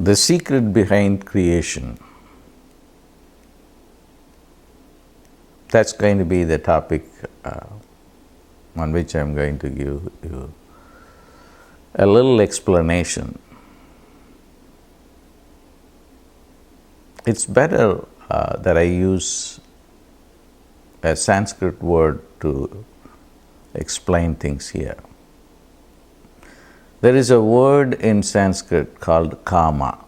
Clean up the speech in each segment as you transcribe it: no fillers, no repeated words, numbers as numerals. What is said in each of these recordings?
The secret behind creation. That's going to be the topic on which I'm going to give you a little explanation. It's better that I use a Sanskrit word to explain things here. There is a word in Sanskrit called kama.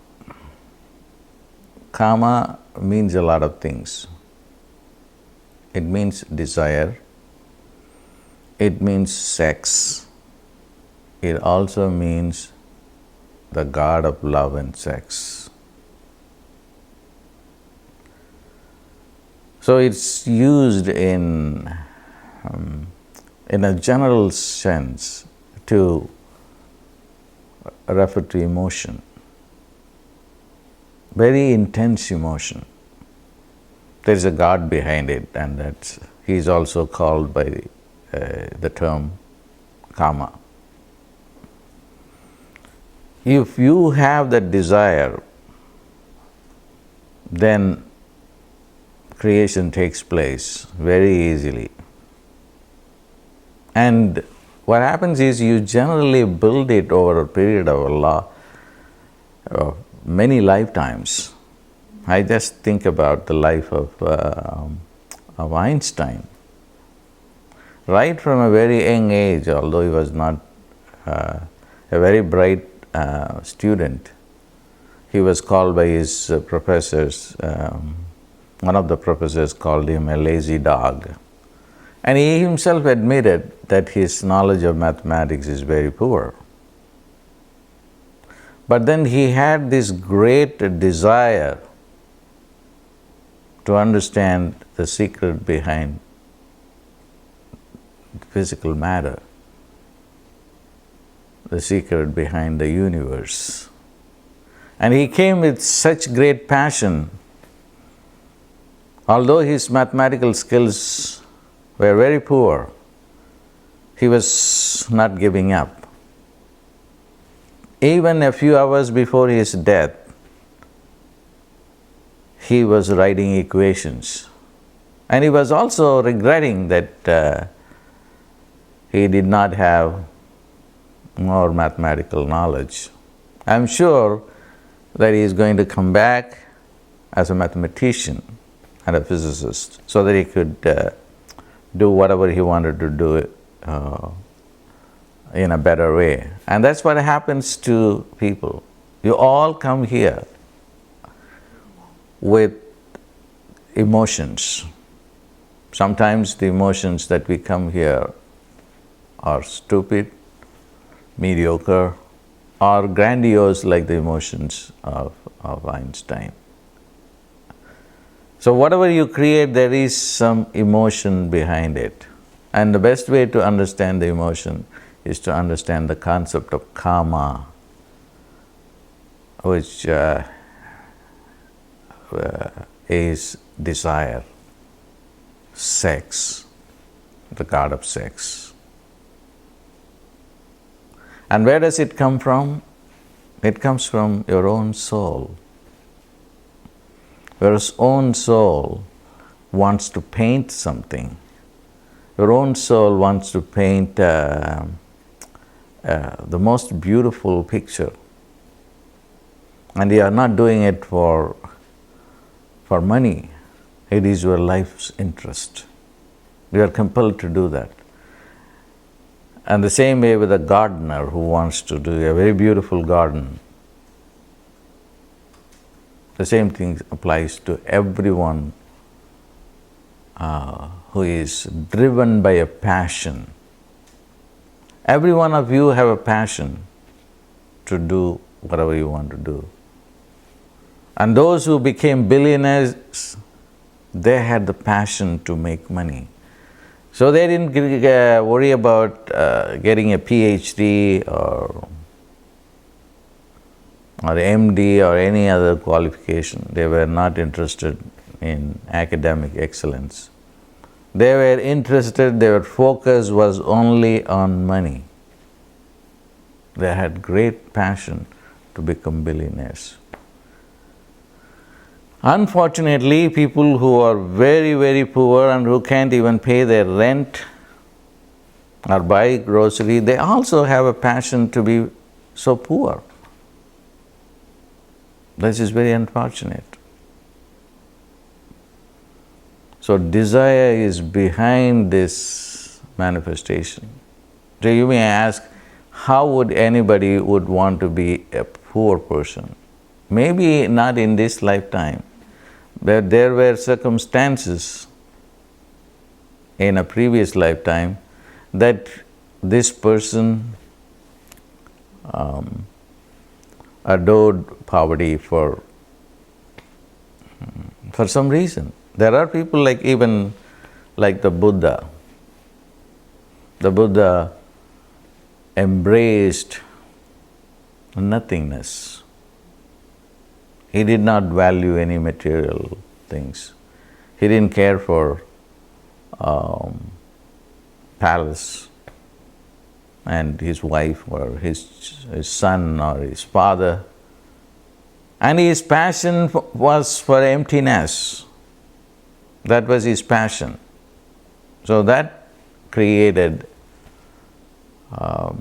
Kama means a lot of things. It means desire. It means sex. It also means the god of love and sex. So it's used in a general sense to refer to emotion, very intense emotion. There is a God behind it, and he is also called by the term kama. If you have that desire, then creation takes place very easily. And what happens is you generally build it over a period of many lifetimes. I just think about the life of Einstein. Right from a very young age, although he was not a very bright student, he was called by his professors. One of the professors called him a lazy dog. And he himself admitted that his knowledge of mathematics is very poor. But then he had this great desire to understand the secret behind physical matter, the secret behind the universe. And he came with such great passion. Although his mathematical skills were very poor, he was not giving up. Even a few hours before his death, he was writing equations. And he was also regretting that he did not have more mathematical knowledge. I'm sure that he is going to come back as a mathematician and a physicist so that he could do whatever he wanted to do in a better way. And that's what happens to people. You all come here with emotions. Sometimes the emotions that we come here are stupid, mediocre, or grandiose like the emotions of Einstein. So whatever you create, there is some emotion behind it. And the best way to understand the emotion is to understand the concept of kama, which is desire, sex, the god of sex. And where does it come from? It comes from your own soul. Your own soul wants to paint something. Your own soul wants to paint the most beautiful picture. And you are not doing it for money. It is your life's interest. You are compelled to do that. And the same way with a gardener who wants to do a very beautiful garden. The same thing applies to everyone who is driven by a passion. Every one of you have a passion to do whatever you want to do. And those who became billionaires, they had the passion to make money. So they didn't worry about getting a PhD or MD or any other qualification. They were not interested in academic excellence. They were interested, their focus was only on money. They had great passion to become billionaires. Unfortunately, people who are very, very poor and who can't even pay their rent or buy grocery, they also have a passion to be so poor. This is very unfortunate. So desire is behind this manifestation. So you may ask, how would anybody would want to be a poor person? Maybe not in this lifetime, but there were circumstances in a previous lifetime that this person adored poverty for some reason. There are people like the Buddha. The Buddha embraced nothingness. He did not value any material things. He didn't care for palace and his wife or his son or his father. And his passion was for emptiness. That was his passion. So that created a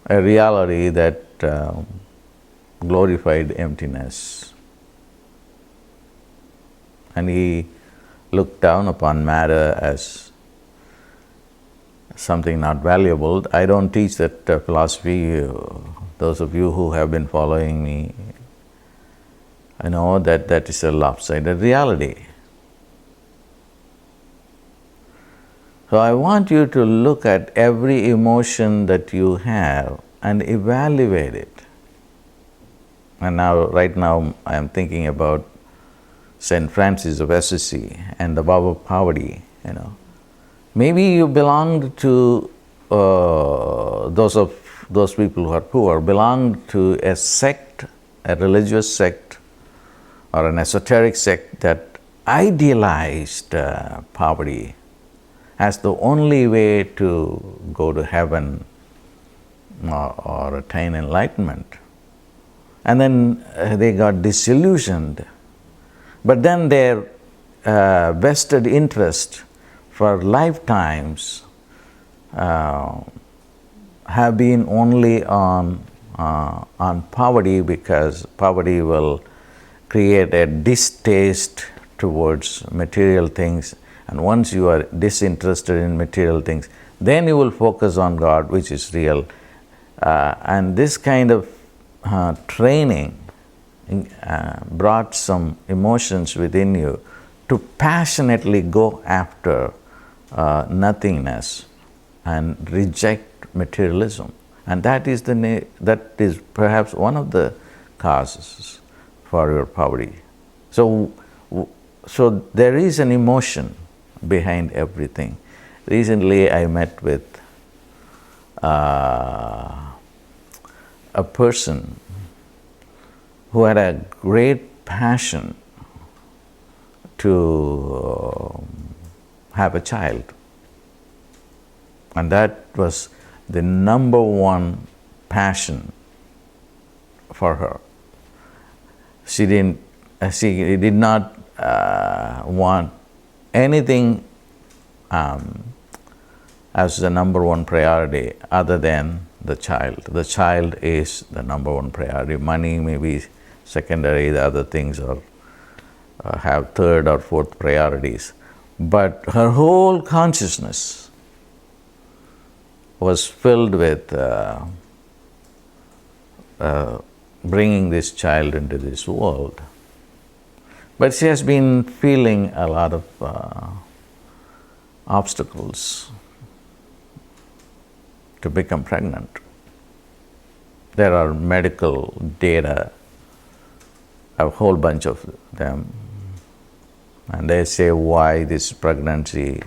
reality that glorified emptiness. And he looked down upon matter as something not valuable. I don't teach that philosophy. Those of you who have been following me, I know that that is a lopsided reality. So I want you to look at every emotion that you have and evaluate it. And now, right now, I am thinking about St. Francis of Assisi and the vow of poverty, Maybe you belonged to those people who are poor, belonged to a sect, a religious sect, or an esoteric sect that idealized poverty as the only way to go to heaven or attain enlightenment. And then they got disillusioned. But then their vested interest for lifetimes have been only on poverty, because poverty will create a distaste towards material things. And once you are disinterested in material things, then you will focus on God, which is real. And this kind of training brought some emotions within you to passionately go after nothingness and reject materialism. And that is perhaps one of the causes for your poverty. So there is an emotion behind everything. Recently I met with a person who had a great passion to have a child. And that was the number one passion for her. She did not want anything as the number one priority other than the child. The child is the number one priority. Money may be secondary, the other things are have third or fourth priorities. But her whole consciousness was filled with bringing this child into this world. But she has been feeling a lot of obstacles to become pregnant. There are medical data, a whole bunch of them, and they say why this pregnancy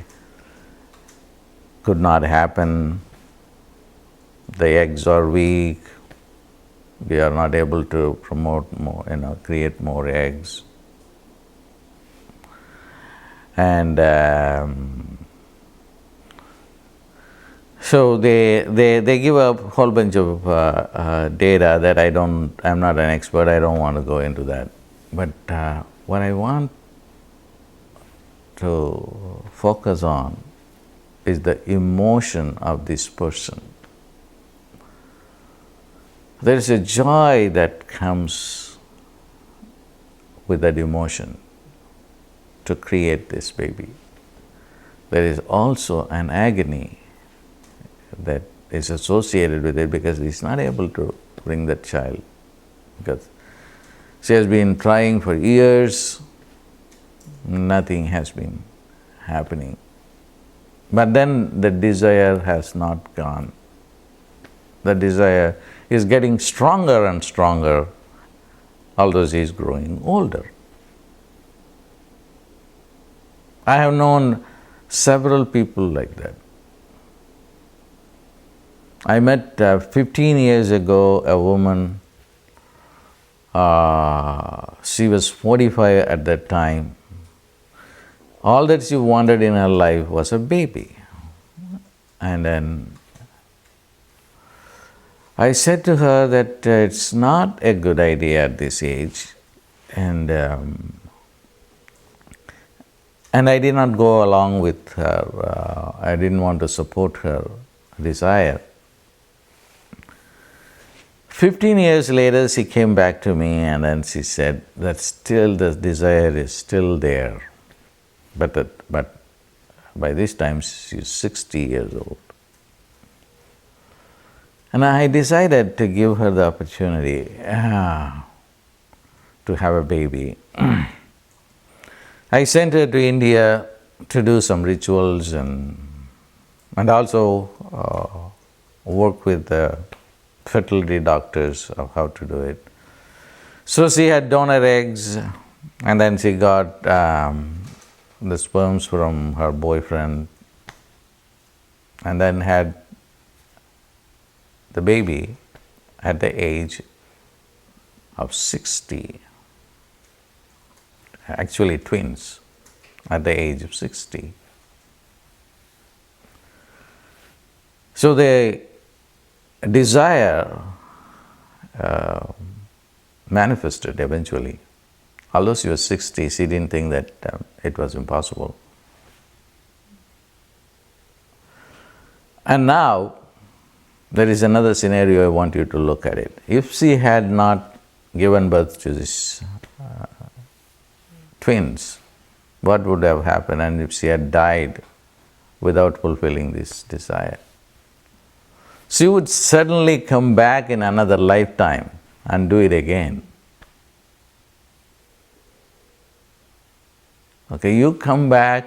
could not happen. The eggs are weak, we are not able to promote more, create more eggs. And So they give a whole bunch of data that I'm not an expert, I don't want to go into that. But what I want to focus on is the emotion of this person. There is a joy that comes with that emotion to create this baby. There is also an agony that is associated with it because he's not able to bring that child, because she has been trying for years, nothing has been happening. But then the desire has not gone. The desire is getting stronger and stronger, although she is growing older. I have known several people like that. I met 15 years ago a woman, she was 45 at that time. All that she wanted in her life was a baby. And then I said to her that it's not a good idea at this age, and I did not go along with her. I didn't want to support her desire. 15 years later, she came back to me and then she said that still the desire is still there, but by this time she's 60 years old. And I decided to give her the opportunity to have a baby. I sent her to India to do some rituals and also work with the fertility doctors of how to do it. So she had donor eggs, and then she got the sperms from her boyfriend, and then had the baby at the age of 60. Actually twins at the age of 60. So the desire manifested eventually. Although she was 60, she didn't think that it was impossible. And now, there is another scenario I want you to look at it. If she had not given birth to these twins, what would have happened? And if she had died without fulfilling this desire, she would suddenly come back in another lifetime and do it again. Okay, you come back,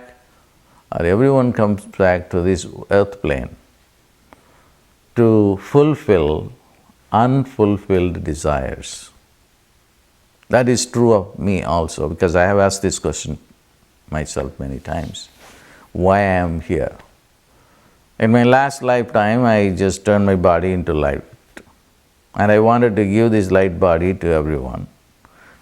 or everyone comes back to this earth plane to fulfill unfulfilled desires. That is true of me also, because I have asked this question myself many times. Why I am here? In my last lifetime, I just turned my body into light. And I wanted to give this light body to everyone.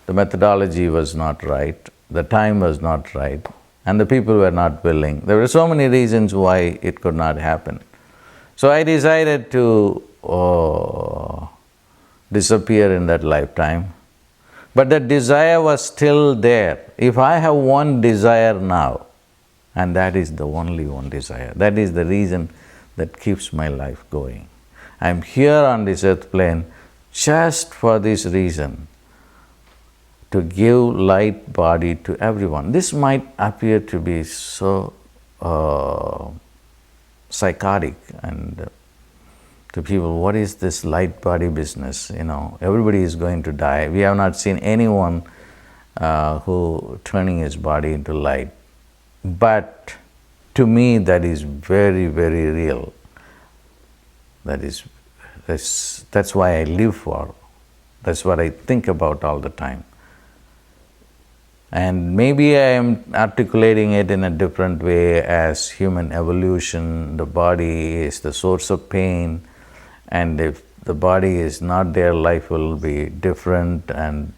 The methodology was not right, the time was not right, and the people were not willing. There were so many reasons why it could not happen. So I decided to disappear in that lifetime. But that desire was still there. If I have one desire now, and that is the only one desire, that is the reason that keeps my life going. I am here on this earth plane just for this reason, to give light body to everyone. This might appear to be so psychotic, and to people, what is this light body business? Everybody is going to die. We have not seen anyone who turning his body into light. But to me, that is very, very real. That's why I live for. That's what I think about all the time. And maybe I am articulating it in a different way as human evolution. The body is the source of pain, and if the body is not there, life will be different. And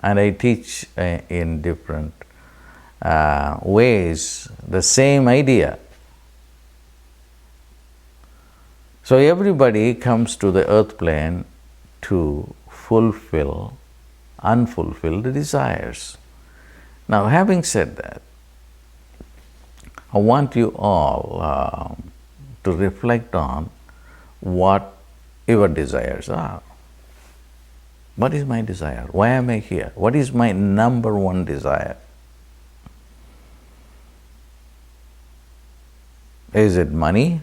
I teach in different ways the same idea. So everybody comes to the earth plane to fulfill unfulfilled desires. Now, having said that, I want you all to reflect on what your desires are. What is my desire? Why am I here? What is my number one desire? Is it money?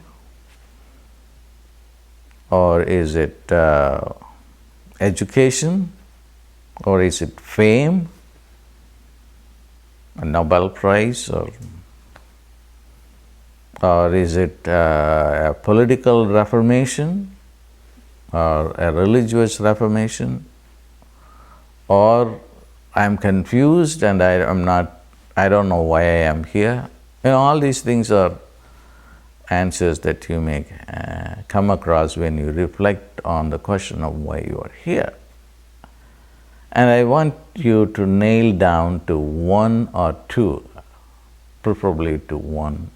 Or is it education? Or is it fame? A Nobel Prize? Or is it a political reformation? Or a religious reformation? Or I'm confused and I don't know why I am here. All these things are answers that you may come across when you reflect on the question of why you are here. And I want you to nail down to one or two, preferably to one,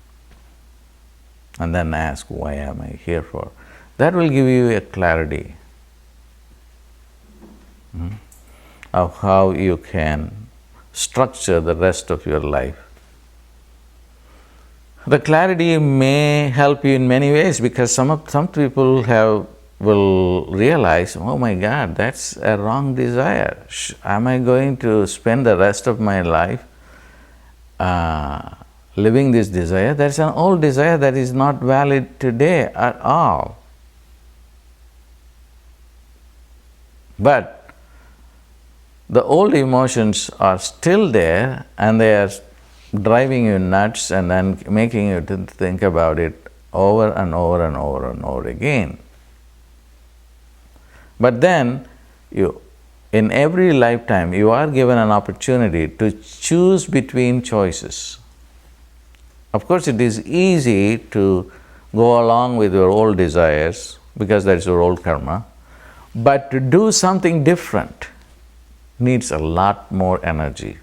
and then ask, why am I here for? That will give you a clarity of how you can structure the rest of your life. The clarity may help you in many ways, because some people will realize, oh my God, that's a wrong desire. Am I going to spend the rest of my life living this desire? That's an old desire that is not valid today at all. But the old emotions are still there, and they are driving you nuts and then making you to think about it over and over and over and over again. But then, in every lifetime, you are given an opportunity to choose between choices. Of course, it is easy to go along with your old desires, because that's your old karma, but to do something different needs a lot more energy,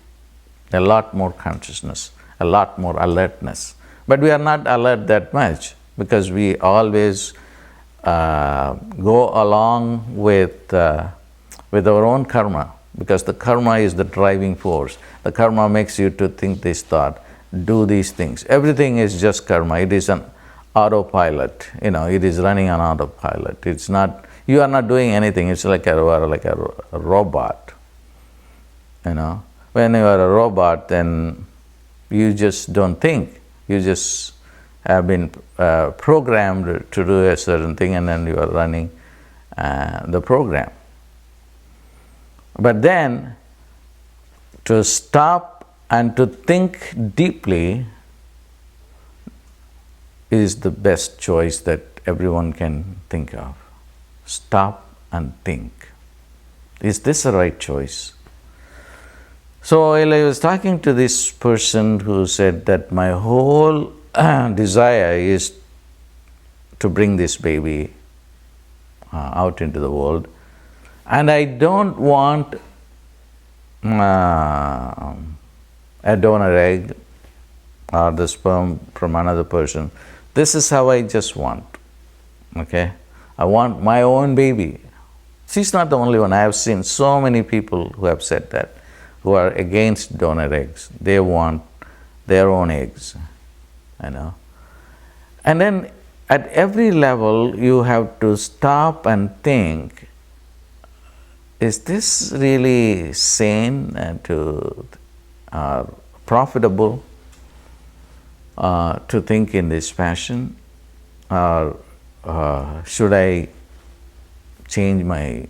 a lot more consciousness, a lot more alertness. But we are not alert that much, because we always go along with our own karma, because the karma is the driving force. The karma makes you to think this thought, do these things. Everything is just karma. It is an autopilot. It is running on autopilot. It's not. You are not doing anything. It's like a robot. When you are a robot, then you just don't think. You just have been programmed to do a certain thing, and then you are running the program. But then, to stop and to think deeply is the best choice that everyone can think of. Stop and think. Is this the right choice? So while I was talking to this person who said that my whole desire is to bring this baby out into the world, and I don't want a donor egg or the sperm from another person. This is how I just want. Okay? I want my own baby. She's not the only one. I have seen so many people who have said that, who are against donor eggs. They want their own eggs, And then at every level you have to stop and think, is this really sane and profitable to think in this fashion? Or should I change my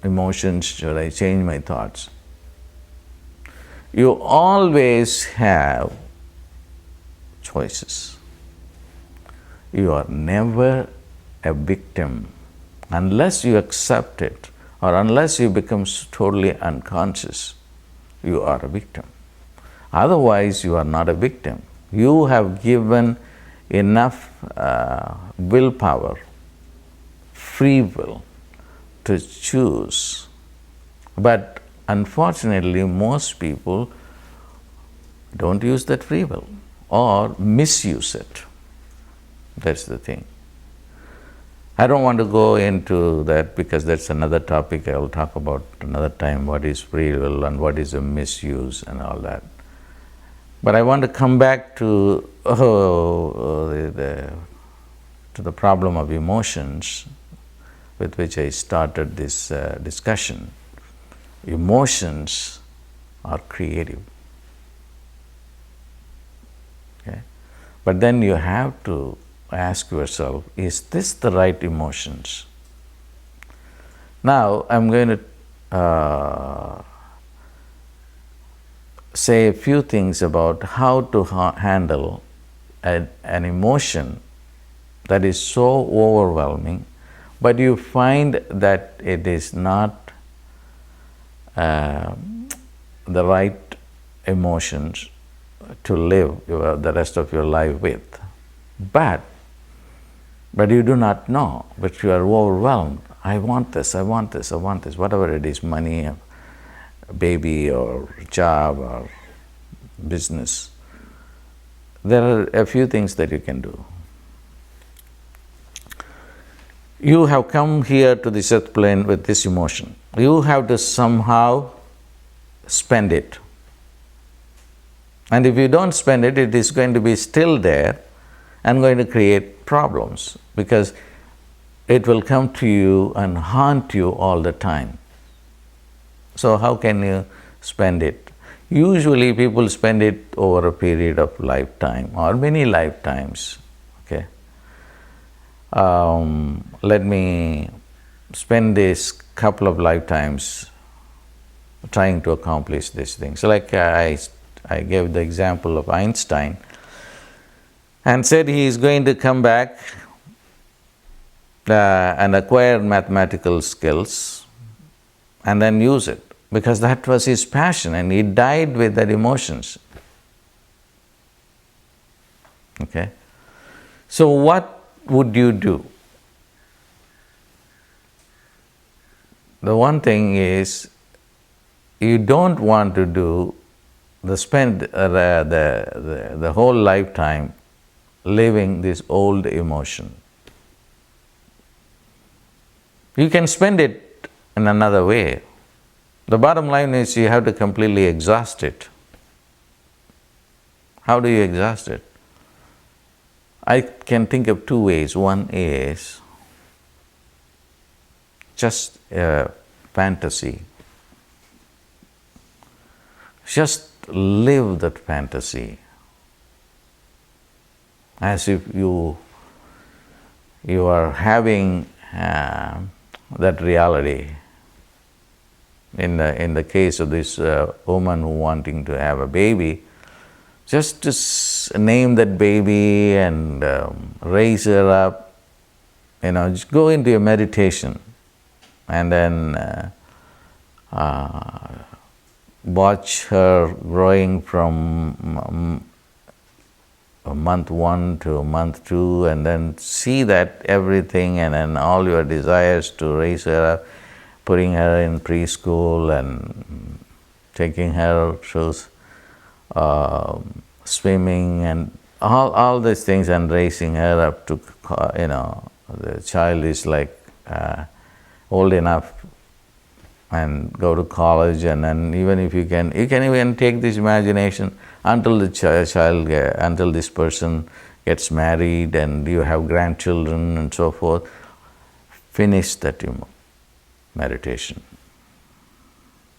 emotions? Should I change my thoughts? You always have choices. You are never a victim unless you accept it, or unless you become totally unconscious. You are a victim. Otherwise, you are not a victim. You have given enough willpower, free will, to choose. But unfortunately, most people don't use that free will or misuse it. That's the thing. I don't want to go into that because that's another topic I will talk about another time, what is free will and what is a misuse and all that. But I want to come back to the problem of emotions with which I started this discussion. Emotions are creative. Okay? But then you have to ask yourself, is this the right emotions? Now, I'm going to say a few things about how to handle an emotion that is so overwhelming, but you find that it is not the right emotions to live the rest of your life with. But you do not know, but you are overwhelmed. I want this, I want this, I want this, whatever it is, money, a baby or job or business. There are a few things that you can do. You have come here to this earth plane with this emotion. You have to somehow spend it. And if you don't spend it, it is going to be still there and going to create problems, because it will come to you and haunt you all the time. So how can you spend it? Usually people spend it over a period of lifetime or many lifetimes. Okay. Let me spend this couple of lifetimes trying to accomplish these things. Like I gave the example of Einstein and said he is going to come back and acquire mathematical skills and then use it, because that was his passion and he died with that emotions. Okay? So what would you do? The one thing is, you don't want to do spend the whole lifetime living this old emotion. You can spend it in another way. The bottom line is you have to completely exhaust it. How do you exhaust it? I can think of two ways. One is just a fantasy. Just live that fantasy as if you are having that reality. In the case of this woman who wanting to have a baby, just to name that baby and raise her up, just go into your meditation and then watch her growing from month 1 to month 2, and then see that everything, and then all your desires to raise her up, putting her in preschool and taking her to swimming and all these things, and raising her up to, the child is like old enough and go to college, and then even if you can even take this imagination until the until this person gets married and you have grandchildren and so forth. Finish that meditation.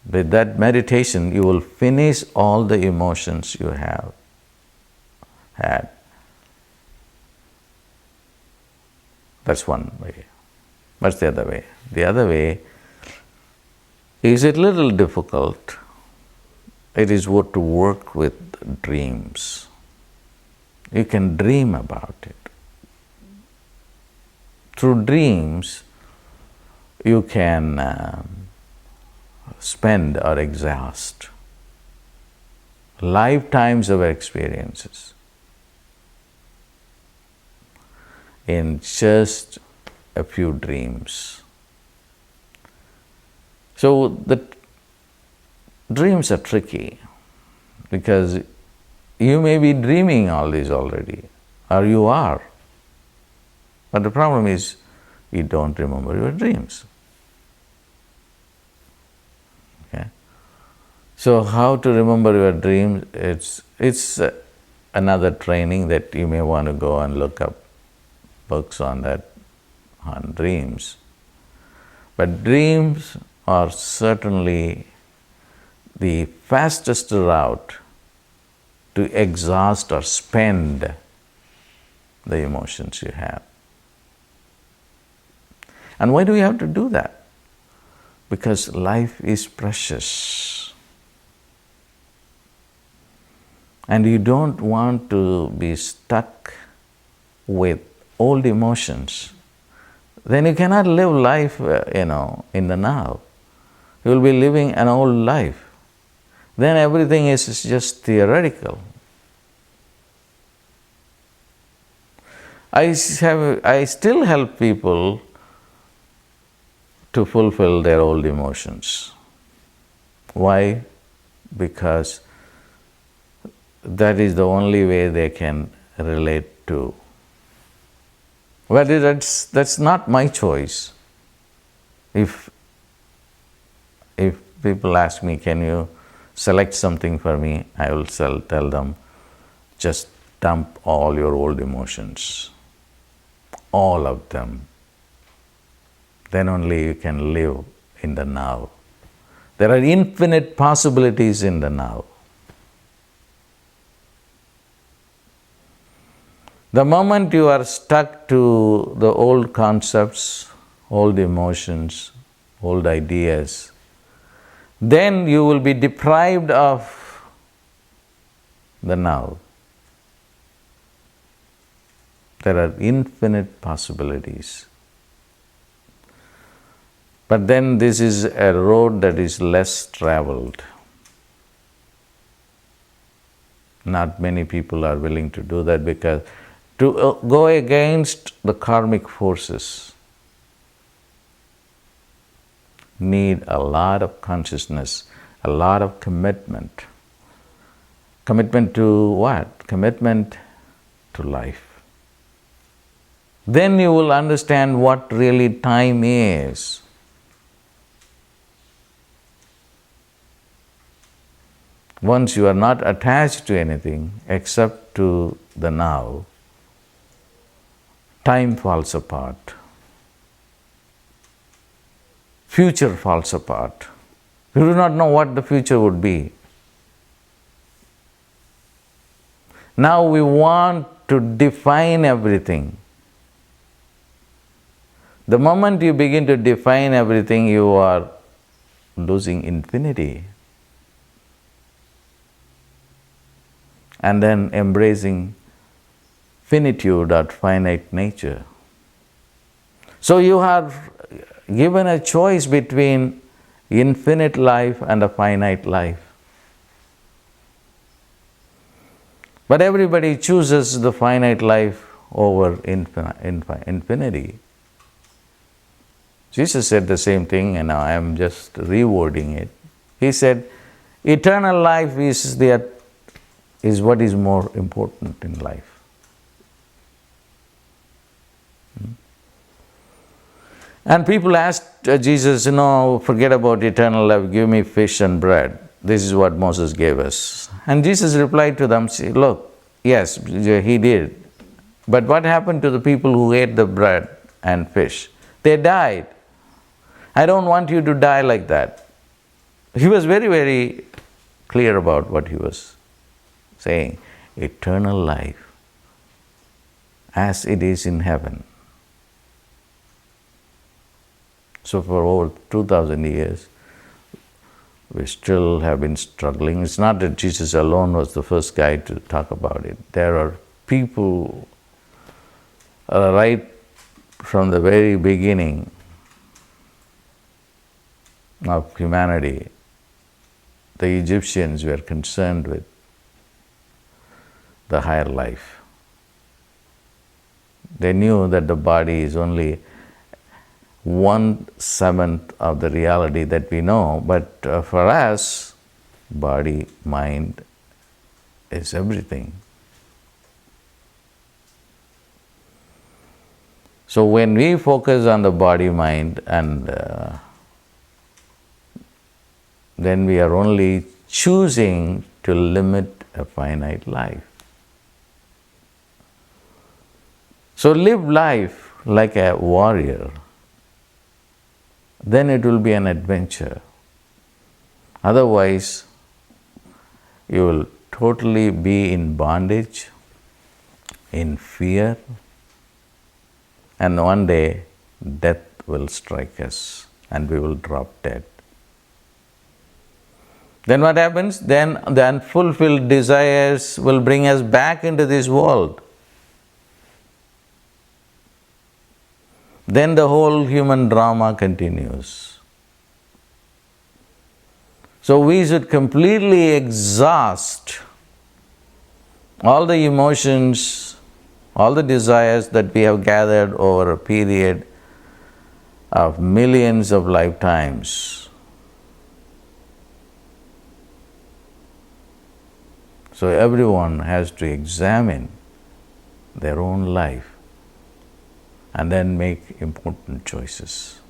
With that meditation, you will finish all the emotions you have had. That's one way. What's the other way? The other way is a little difficult. It is what to work with dreams. You can dream about it. Through dreams, you can spend or exhaust lifetimes of experiences in just a few dreams. So the dreams are tricky because you may be dreaming all this already, or you are. But the problem is you don't remember your dreams. Okay? So how to remember your dreams? It's another training that you may want to go and look up books on that, on dreams. But dreams are certainly the fastest route to exhaust or spend the emotions you have. And why do we have to do that? Because life is precious. And you don't want to be stuck with old emotions. Then you cannot live life, in the now. You will be living an old life. Then everything is just theoretical. I still help people to fulfill their old emotions. Why? Because that is the only way they can relate to. Well, that's not my choice. If people ask me, can you select something for me, I will tell them, just dump all your old emotions, all of them. Then only you can live in the now. There are infinite possibilities in the now. The moment you are stuck to the old concepts, old emotions, old ideas, then you will be deprived of the now. There are infinite possibilities. But then this is a road that is less traveled. Not many people are willing to do that, because to go against the karmic forces need a lot of consciousness, a lot of commitment. Commitment to what? Commitment to life. Then you will understand what really time is. Once you are not attached to anything except to the now, time falls apart. Future falls apart. You do not know what the future would be. Now we want to define everything. The moment you begin to define everything, you are losing infinity. And then embracing finitude or finite nature. So you are given a choice between infinite life and a finite life. But everybody chooses the finite life over infinity. Jesus said the same thing, and I am just rewording it. He said, eternal life is what is more important in life. And people asked Jesus, forget about eternal life, give me fish and bread. This is what Moses gave us. And Jesus replied to them, look, yes, he did. But what happened to the people who ate the bread and fish? They died. I don't want you to die like that. He was very, very clear about what he was saying. Eternal life, as it is in heaven. So for over 2,000 years, we still have been struggling. It's not that Jesus alone was the first guy to talk about it. There are people right from the very beginning of humanity. The Egyptians were concerned with the higher life. They knew that the body is only 1/7 of the reality that we know, but for us, body, mind is everything. So when we focus on the body mind, and then we are only choosing to limit a finite life. So live life like a warrior, then it will be an adventure. Otherwise, you will totally be in bondage, in fear, and one day death will strike us and we will drop dead. Then what happens? Then the unfulfilled desires will bring us back into this world. Then the whole human drama continues. So we should completely exhaust all the emotions, all the desires that we have gathered over a period of millions of lifetimes. So everyone has to examine their own life and then make important choices.